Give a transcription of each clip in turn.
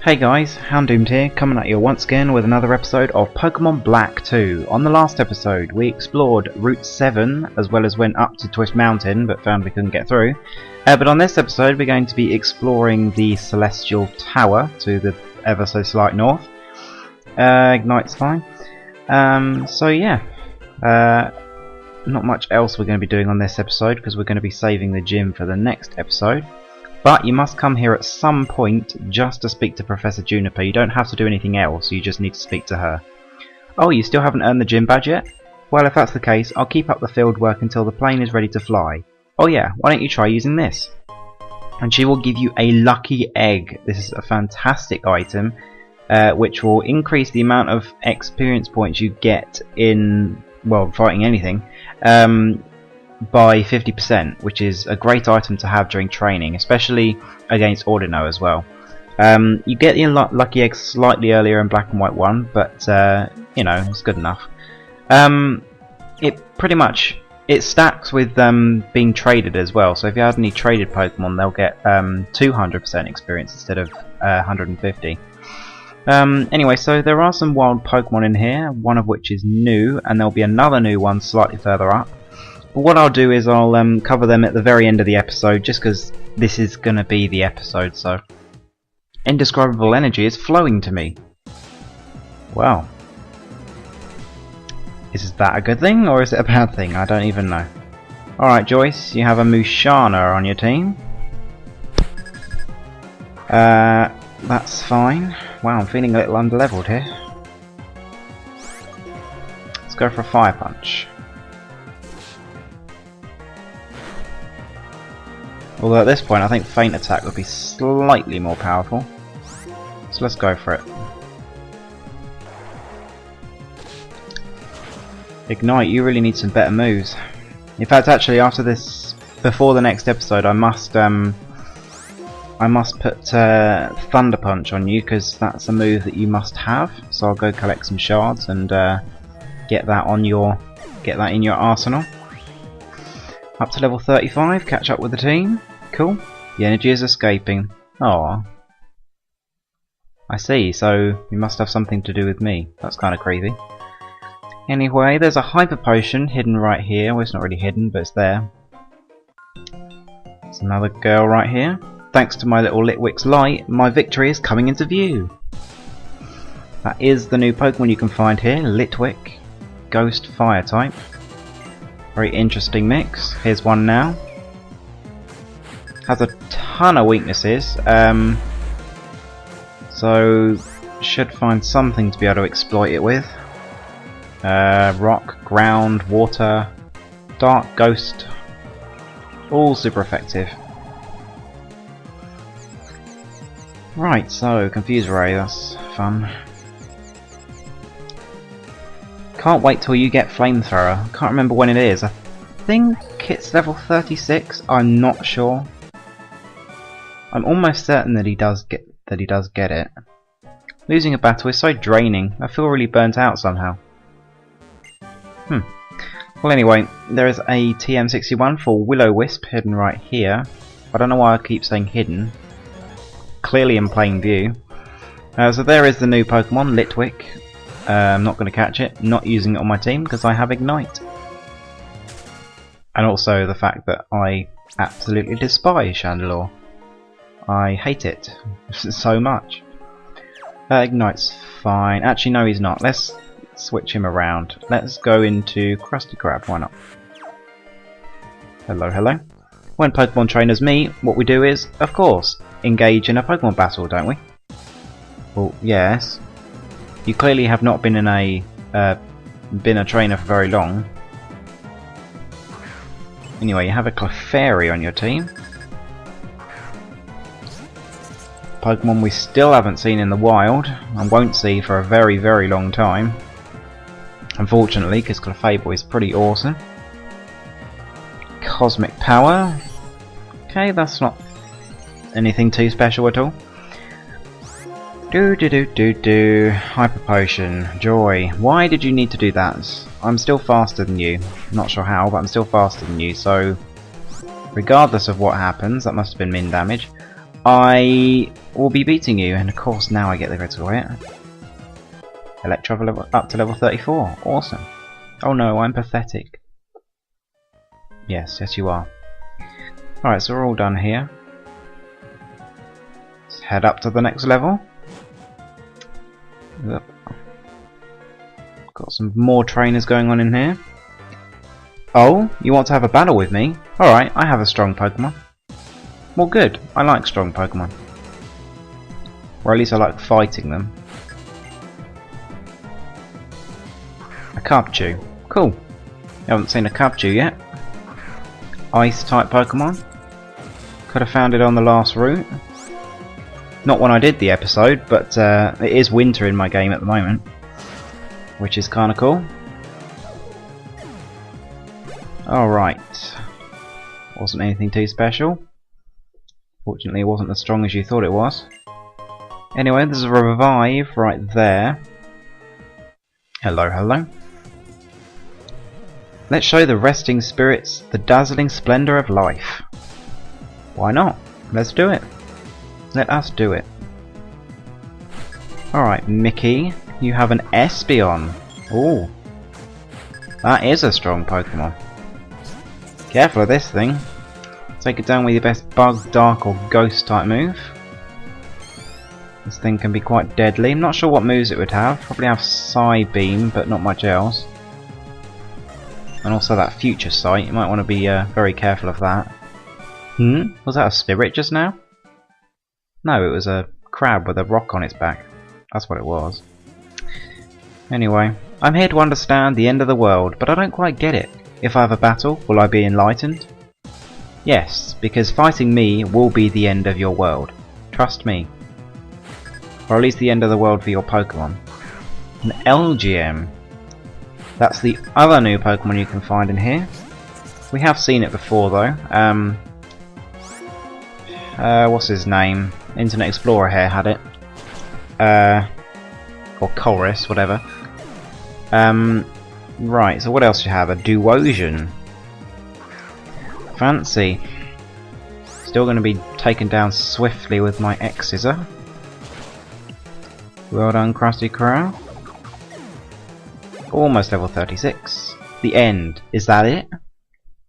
Hey guys, Houndoomed here, coming at you once again with another episode of Pokemon Black 2. On the last episode, we explored Route 7, as well as went up to Twist Mountain, but found we couldn't get through. But on this episode, we're going to be exploring the Celestial Tower to the ever so slight north. Ignite's fine. So yeah, not much else we're going to be doing on this episode, because we're going to be saving the gym for the next episode. But you must come here at some point just to speak to Professor Juniper. You don't have to do anything else, you just need to speak to her. Oh, you still haven't earned the gym badge yet? Well, if that's the case, I'll keep up the field work until the plane is ready to fly. Oh yeah, why don't you try using this? And she will give you a lucky egg. This is a fantastic item, which will increase the amount of experience points you get in, well, fighting anything, by 50%, which is a great item to have during training, especially against Ordino as well. You get your lucky eggs slightly earlier in Black and White 1, but you know, it's good enough. It pretty much stacks with being traded as well, so if you have any traded Pokemon, they'll get 200% experience instead of 150. Anyway, so there are some wild Pokemon in here, one of which is new, and there'll be another new one slightly further up. But what I'll do is I'll cover them at the very end of the episode, just because this is going to be the episode, so... Indescribable energy is flowing to me. Wow. Is that a good thing, or is it a bad thing? I don't even know. Alright, Joyce, you have a Mushana on your team. That's fine. Wow, I'm feeling a little underleveled here. Let's go for a Fire Punch. Although at this point I think Feint Attack would be slightly more powerful. So let's go for it. Ignite, you really need some better moves. In fact, actually, after this, before the next episode, I must put Thunder Punch on you, because that's a move that you must have. So I'll go collect some shards and get that in your arsenal. Up to level 35, catch up with the team. Cool. The energy is escaping. Aww. I see, so you must have something to do with me. That's kind of creepy. Anyway, there's a Hyper Potion hidden right here. Well, it's not really hidden, but it's there. There's another girl right here. Thanks to my little Litwick's light, my victory is coming into view. That is the new Pokemon you can find here, Litwick. Ghost Fire type. Very interesting mix. Here's one now. Has a ton of weaknesses, so should find something to be able to exploit it with. Rock, ground, water, dark, ghost, all super effective. Right, so Confuse Ray, that's fun. Can't wait till you get Flamethrower. I can't remember when it is. I think it's level 36. I'm not sure. I'm almost certain that he does get it. Losing a battle is so draining. I feel really burnt out somehow. Well, anyway, there is a TM61 for Will-O-Wisp hidden right here. I don't know why I keep saying hidden. Clearly in plain view. So there is the new Pokemon, Litwick. I'm not going to catch it, not using it on my team because I have Ignite. And also the fact that I absolutely despise Chandelure. I hate it so much. Ignite's fine. Actually, no, he's not. Let's switch him around. Let's go into Krusty Krab, why not? Hello, hello. When Pokemon trainers meet, what we do is, of course, engage in a Pokemon battle, don't we? Well, yes. You clearly have not been in a trainer for very long. Anyway, you have a Clefairy on your team. Pokemon we still haven't seen in the wild, and won't see for a very, very long time. Unfortunately, because Clefable is pretty awesome. Cosmic Power. Okay, that's not anything too special at all. Hyper Potion. Joy. Why did you need to do that? I'm still faster than you. Not sure how, but I'm still faster than you, so regardless of what happens, that must have been min damage. I will be beating you, and of course now I get the critical hit. Electro level up to level 34. Awesome. Oh no, I'm pathetic. Yes, yes you are. Alright, so we're all done here. Let's head up to the next level. Yep. Got some more trainers going on in here. Oh, you want to have a battle with me? Alright, I have a strong Pokemon. Well good, I like strong Pokemon. Or at least I like fighting them. A Cubchoo. Cool. You haven't seen a Cubchoo yet. Ice type Pokemon. Could have found it on the last route. Not when I did the episode, but it is winter in my game at the moment. Which is kinda cool. Alright. Wasn't anything too special. Fortunately it wasn't as strong as you thought it was. Anyway, there's a revive right there. Hello, hello. Let's show the resting spirits the dazzling splendour of life. Why not? Let's do it. Let us do it. Alright, Mickey, you have an Espeon. Ooh. That is a strong Pokemon. Careful of this thing. Take it down with your best Bug, Dark or Ghost type move. This thing can be quite deadly. I'm not sure what moves it would have. Probably have Psybeam, but not much else. And also that Future Sight. You might want to be very careful of that. Was that a spirit just now? No, it was a crab with a rock on its back. That's what it was. Anyway, I'm here to understand the end of the world, but I don't quite get it. If I have a battle, will I be enlightened? Yes, because fighting me will be the end of your world. Trust me. Or at least the end of the world for your Pokemon. An LGM. That's the other new Pokemon you can find in here. We have seen it before though. What's his name? Internet Explorer here had it. Or Chorus, whatever. Right, so what else do you have? A Duosian. Fancy. Still going to be taken down swiftly with my X-Scissor. Well done, Krusty Crow. Almost level 36. The end. Is that it?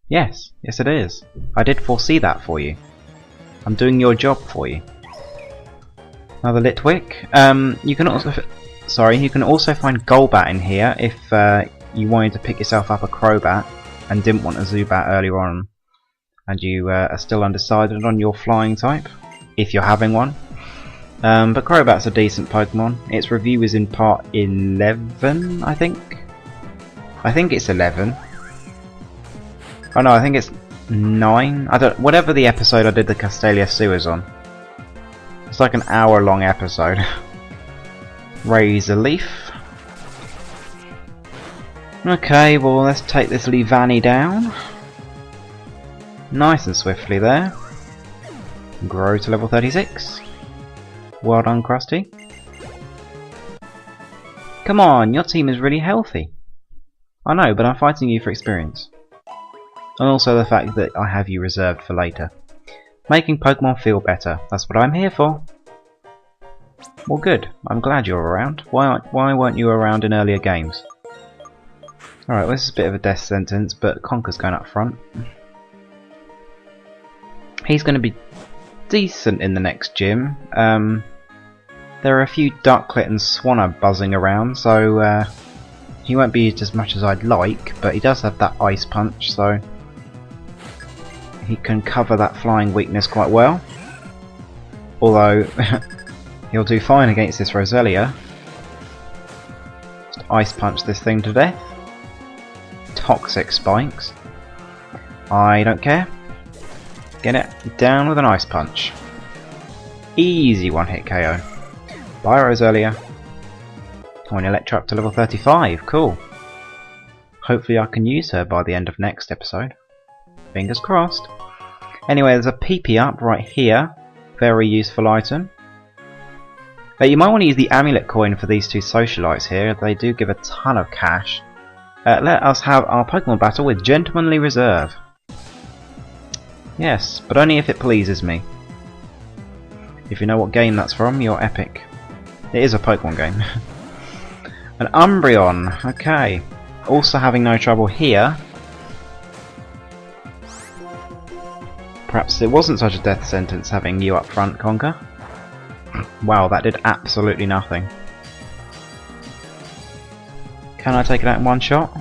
Yes. Yes it is. I did foresee that for you. I'm doing your job for you. Another Litwick. You can also find Golbat in here if you wanted to pick yourself up a Crobat and didn't want a Zubat earlier on, and you are still undecided on your flying type, if you're having one. But Crobat's a decent Pokemon. Its review is in part 11, I think. I think it's 11. Oh no, I think it's 9. Whatever the episode I did the Castelia sewers on. It's like an hour-long episode. Razor Leaf. Okay, well let's take this Leavanny down. Nice and swiftly there. Grow to level 36. Well done, Krusty. Come on, your team is really healthy. I know, but I'm fighting you for experience. And also the fact that I have you reserved for later. Making Pokemon feel better. That's what I'm here for. Well good, I'm glad you're around. Why weren't you around in earlier games? Alright, well, this is a bit of a death sentence, but Conker's going up front. He's going to be decent in the next gym. There are a few Ducklet and Swanna buzzing around, so he won't be used as much as I'd like, but he does have that Ice Punch, so he can cover that flying weakness quite well. Although he'll do fine against this Roselia. Just Ice Punch this thing to death. Toxic Spikes. I don't care. Get it down with an Ice Punch. Easy one hit KO. Bye Roselia. Oh, an Electro up to level 35. Cool. Hopefully I can use her by the end of next episode. Fingers crossed. Anyway, there's a PP up right here. Very useful item. You might want to use the amulet coin for these two socialites here. They do give a ton of cash. Let us have our Pokemon battle with Gentlemanly Reserve. Yes, but only if it pleases me. If you know what game that's from, you're epic. It is a Pokemon game. An Umbreon, okay. Also having no trouble here. Perhaps it wasn't such a death sentence having you up front, Conker. Wow, that did absolutely nothing. Can I take it out in one shot?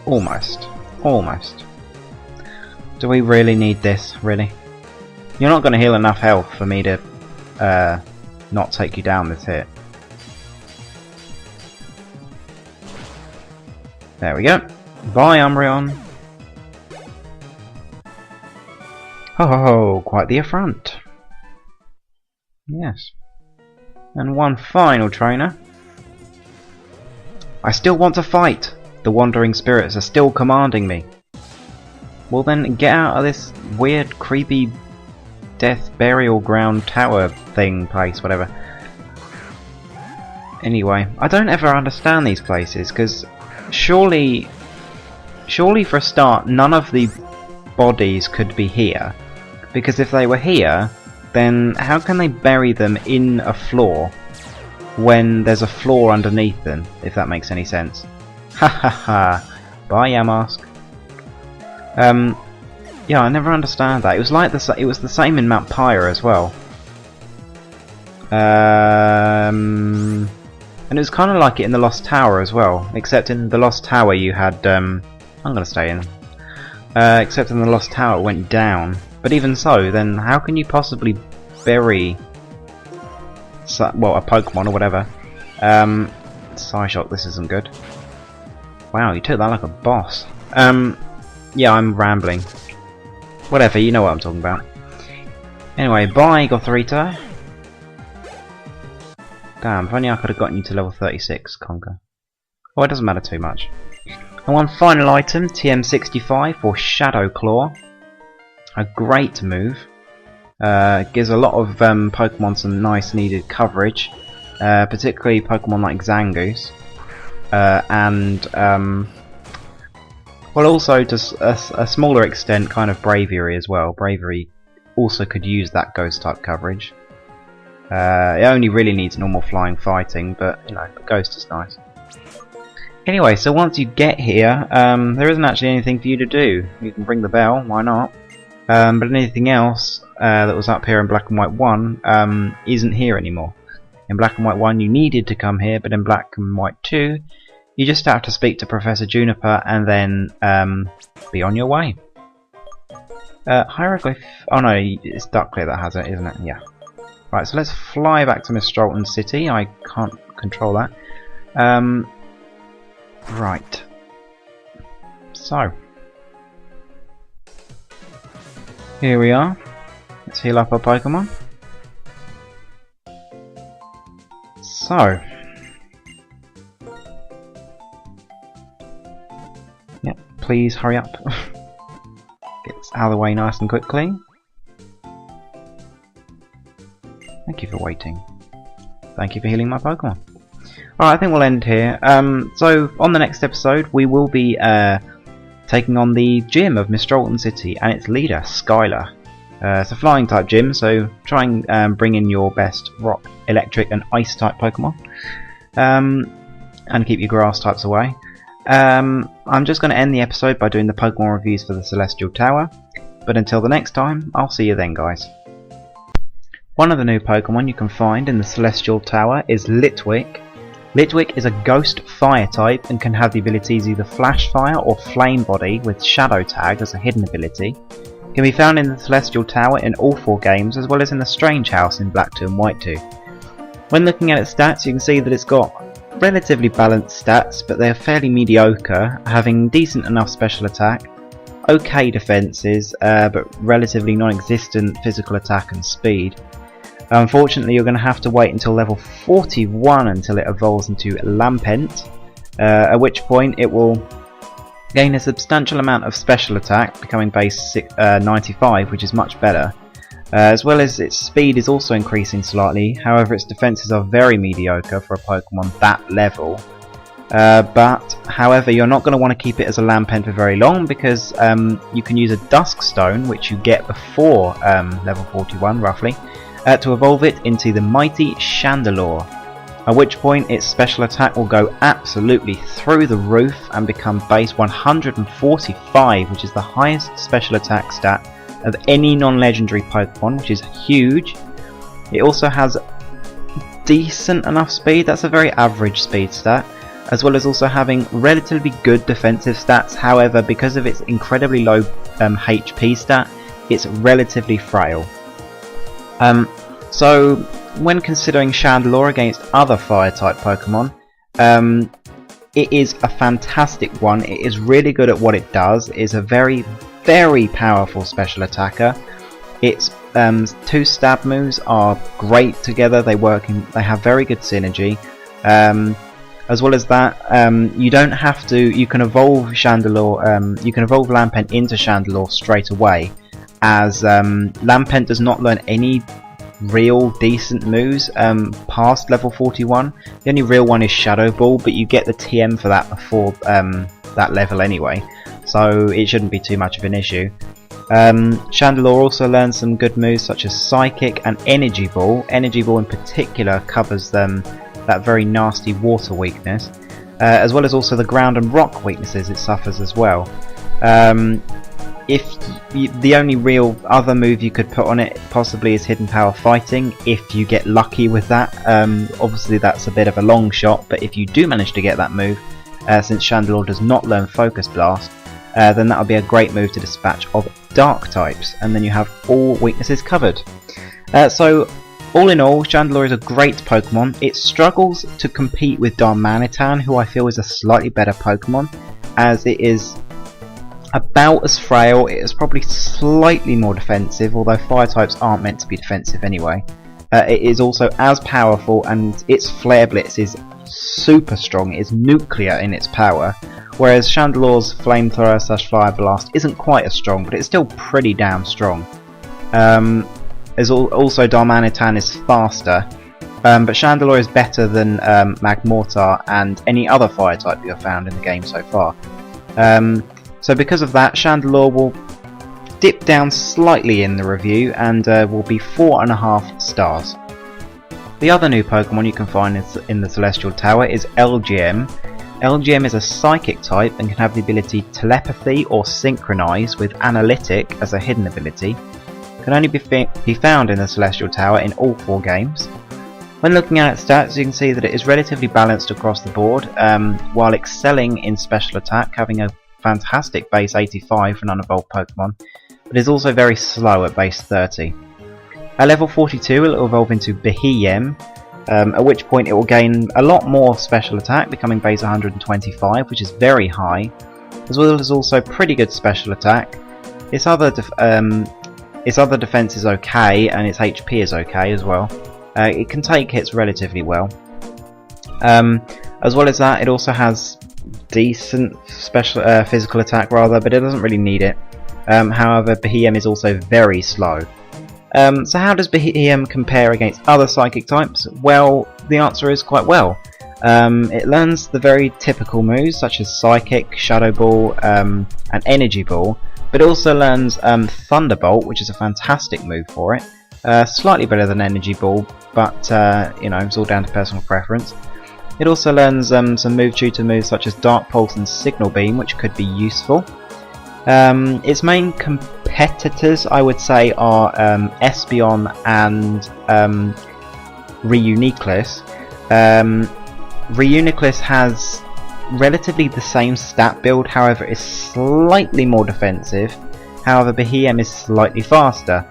Almost. Almost. Do we really need this, really? You're not going to heal enough health for me to not take you down this hit. There we go. Bye, Umbreon. Oh, quite the affront. Yes. And one final trainer. I still want to fight. The wandering spirits are still commanding me. Well then, get out of this weird, creepy death burial ground tower thing place, whatever. Anyway, I don't ever understand these places, because surely for a start, none of the bodies could be here. Because if they were here, then how can they bury them in a floor when there's a floor underneath them, if that makes any sense? Ha ha ha. Bye, Yamask. Yeah, I never understand that. It was like it was the same in Mount Pyre as well. And it was kind of like it in the Lost Tower as well, except in the Lost Tower you had I'm gonna stay in. Except in the Lost Tower it went down. But even so, then how can you possibly bury well, a Pokemon or whatever? Psyshock, this isn't good. Wow, you took that like a boss. Yeah, I'm rambling. Whatever, you know what I'm talking about. Anyway, bye, Gothorito. Damn, if only I could have gotten you to level 36, Conker. Oh, it doesn't matter too much. And one final item, TM65 for Shadow Claw. A great move. Gives a lot of Pokemon some nice needed coverage. Particularly Pokemon like Zangoose. Well, also to a smaller extent, kind of Braviary as well. Braviary also could use that Ghost type coverage. It only really needs normal flying fighting, but you know, Ghost is nice. Anyway, so once you get here, there isn't actually anything for you to do. You can ring the bell, why not? But anything else that was up here in Black and White 1 isn't here anymore. In Black and White 1 you needed to come here, but in Black and White 2 you just have to speak to Professor Juniper and then be on your way. Hieroglyph... oh no, it's Ducklear that has it, isn't it? Yeah. Right, so let's fly back to Miss Strolton City. I can't control that. Right. So. Here we are. Let's heal up our Pokemon. So. Yep, please hurry up. Get this out of the way nice and quickly. Thank you for waiting. Thank you for healing my Pokemon. Alright, I think we'll end here. So, on the next episode, we will be taking on the gym of Miss Strolton City and its leader, Skylar. It's a flying type gym, so try and bring in your best rock, electric and ice type Pokemon. And keep your grass types away. I'm just going to end the episode by doing the Pokemon reviews for the Celestial Tower. But until the next time, I'll see you then, guys. One of the new Pokemon you can find in the Celestial Tower is Litwick. Litwick is a ghost fire type and can have the abilities either Flash Fire or Flame Body with Shadow Tag as a hidden ability. It can be found in the Celestial Tower in all 4 games as well as in the Strange House in Black 2 and White 2. When looking at its stats you can see that it's got relatively balanced stats, but they're fairly mediocre, having decent enough special attack, okay defences, but relatively non-existent physical attack and speed. Unfortunately, you're going to have to wait until level 41 until it evolves into Lampent, at which point it will gain a substantial amount of special attack, becoming base 95, which is much better. As well as its speed is also increasing slightly, however its defences are very mediocre for a Pokemon that level. But, however, you're not going to want to keep it as a Lampent for very long because you can use a Dusk Stone, which you get before level 41 roughly, to evolve it into the mighty Chandelure, at which point its special attack will go absolutely through the roof and become base 145, which is the highest special attack stat of any non-legendary Pokemon, which is huge. It also has decent enough speed, that's a very average speed stat, as well as also having relatively good defensive stats. However, because of its incredibly low HP stat, it's relatively frail. So when considering Chandelure against other fire-type Pokemon, it is a fantastic one. It is really good at what it does. It is a very, very powerful special attacker. Its two stab moves are great together. They have very good synergy. As well as that, you don't have to. You can evolve Chandelure. You can evolve Lampent into Chandelure straight away, as Lampent does not learn any real decent moves past level 41. The only real one is Shadow Ball, but you get the TM for that before that level anyway, so it shouldn't be too much of an issue. Chandelure also learns some good moves such as Psychic and Energy Ball. Energy Ball in particular covers that very nasty water weakness, as well as also the ground and rock weaknesses it suffers as well. The only real other move you could put on it possibly is Hidden Power Fighting, if you get lucky with that. Obviously that's a bit of a long shot, but if you do manage to get that move, since Chandelure does not learn Focus Blast, then that would be a great move to dispatch of Dark types, and then you have all weaknesses covered. So all in all, Chandelure is a great Pokemon. It struggles to compete with Darmanitan, who I feel is a slightly better Pokemon, as it is about as frail. It is probably slightly more defensive, although fire types aren't meant to be defensive anyway. It is also as powerful, and its Flare Blitz is super strong. It is nuclear in its power, whereas Chandelure's Flamethrower / Fire Blast isn't quite as strong, but it's still pretty damn strong. Also Darmanitan is faster, but Chandelure is better than Magmortar and any other fire type you have found in the game so far. So because of that, Chandelure will dip down slightly in the review and will be 4.5 stars. The other new Pokemon you can find in the Celestial Tower is LGM. LGM is a Psychic type and can have the ability Telepathy or Synchronize with Analytic as a hidden ability. Can only be found in the Celestial Tower in all 4 games. When looking at its stats, you can see that it is relatively balanced across the board, while excelling in special attack, having a fantastic base 85 for an unevolved Pokemon, but is also very slow at base 30. At level 42 it will evolve into Behem, at which point it will gain a lot more special attack, becoming base 125, which is very high, as well as also pretty good special attack. Its other defense is okay, and its HP is okay as well. It can take hits relatively well. As well as that, it also has decent special physical attack rather, but it doesn't really need it. However, Behem is also very slow. So how does Behem compare against other Psychic types? Well, the answer is quite well. It learns the very typical moves such as Psychic, Shadow Ball, and Energy Ball, but it also learns Thunderbolt, which is a fantastic move for it. Slightly better than Energy Ball, but you know, it's all down to personal preference. It also learns some move tutor moves such as Dark Pulse and Signal Beam, which could be useful. Its main competitors, I would say, are Espeon and Reuniclus. Reuniclus has relatively the same stat build, however is slightly more defensive. However, Behem is slightly faster.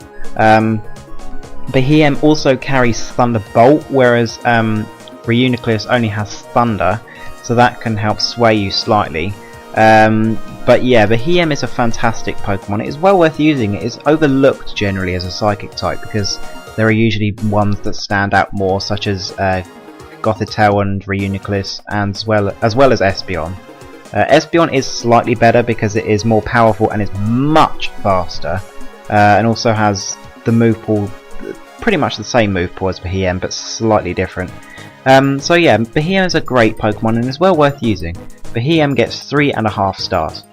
Behem also carries Thunderbolt, whereas Reuniclus only has Thunder, so that can help sway you slightly. But yeah, Behem is a fantastic Pokemon. It is well worth using. It is overlooked generally as a Psychic type because there are usually ones that stand out more, such as Gothitelle and Reuniclus, and as well as Espeon. Espeon is slightly better because it is more powerful and is much faster, and also has the move pool, pretty much the same move pool as Behem, but slightly different. So yeah, Behem is a great Pokemon and is well worth using. Behem gets 3.5 stars.